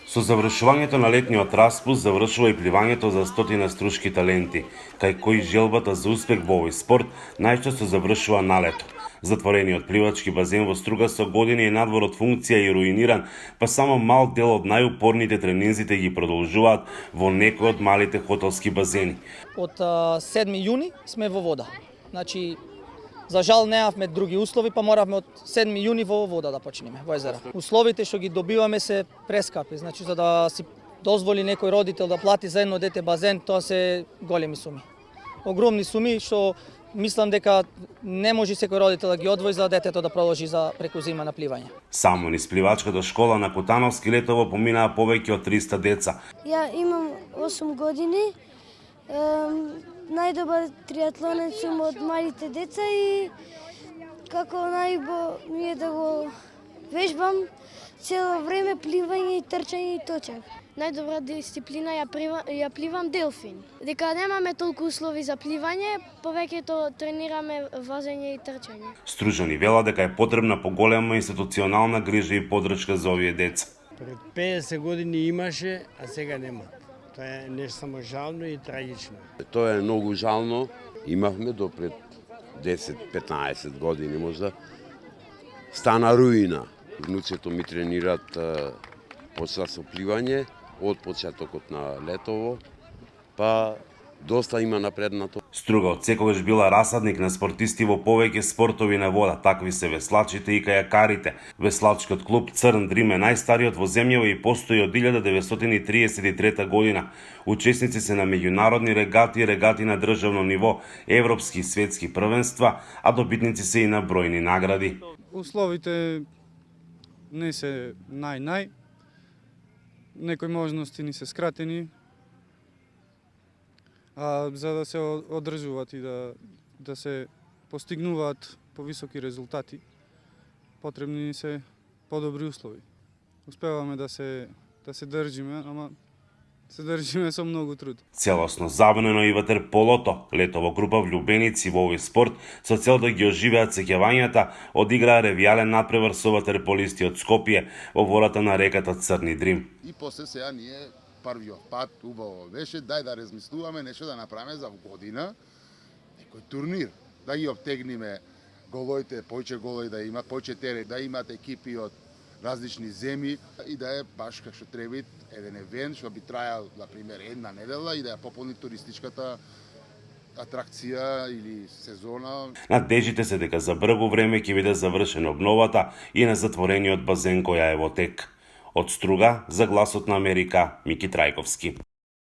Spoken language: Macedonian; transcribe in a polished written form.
Со завршувањето на летниот распуст завршува и пливањето за стотина струшки таленти, кај кои желбата за успех во овој спорт најчесто завршува на лето. Затворениот пливачки базен во Струга со години е надвор од функција и руиниран, па само мал дел од најупорните тренинзите ги продолжуваат во некои од малите хотелски базени. Од 7 јуни сме во вода. Значи, за жал неавме други услови, па моравме од 7 јуни во вода да почнеме, во езера. Условите што ги добиваме се прескапи, значи за да си дозволи некој родител да плати за едно дете базен, тоа се големи суми. Огромни суми што мислам дека не може секој родител да ги одвои за детето да продолжи за преку зима на пливање. Само низ пливачката школа на Котановски летово поминаа повеќе од 300 деца. Ја имам 8 години. Најдобар триатлонец сум од малите деца и како најбо ми е да го вежбам цело време пливање и трчање и точак. Најдобра дисциплина ја пливам делфин. Дека немаме толку услови за пливање, повеќето тренираме вазење и трчање. Стружани вела дека е потребна поголема институционална грижа и подршка за овие деца. Пред 50 години имаше, а сега нема. Тоа е нешто само жално и трагично. Тоа е многу жално. Имавме до пред 10-15 години можда. Стана руина. Внуцето ми тренираат почна со пливање од почетокот на летово, па доста има напреднато. Струга од секогаш била расадник на спортисти во повеќе спортови на вода, такви се веслачите и кајакарите. Веслачкиот клуб Црн Дрим е најстариот во земјава и постои од 1933 година. Учесници се на меѓународни регати и регати на државно ниво, европски и светски првенства, а добитници се и на бројни награди. Условите не се нај. Некои можности ни се скратени, а за да се одржуваат и да се постигнуваат повисоки резултати, потребни ни се подобри услови. Успеваме да се држиме, ама се држиме со многу труд. Целосно забранено и ватерполото. Летово група влюбеници во овој спорт со цел да ги оживеат сеќавањата одиграа ревијален надпревар со ватерполисти од Скопје во водата на реката Црни Дрим. И после сега ние првиот пат убаво беше дај да размислуваме нешто да направиме за година, некој турнир, да ги обтегниме головите, појче голови да имат, појче терен, да имат екипи од различни земји и да е баш како што треба еден евент што би трајал, на пример, една недела и да ја пополни туристичката атракција или сезона. Надежите се дека за брзо време ќе биде завршена обновата и на затворениот базен која е во тек. Од Струга за Гласот на Америка, Мики Трајковски.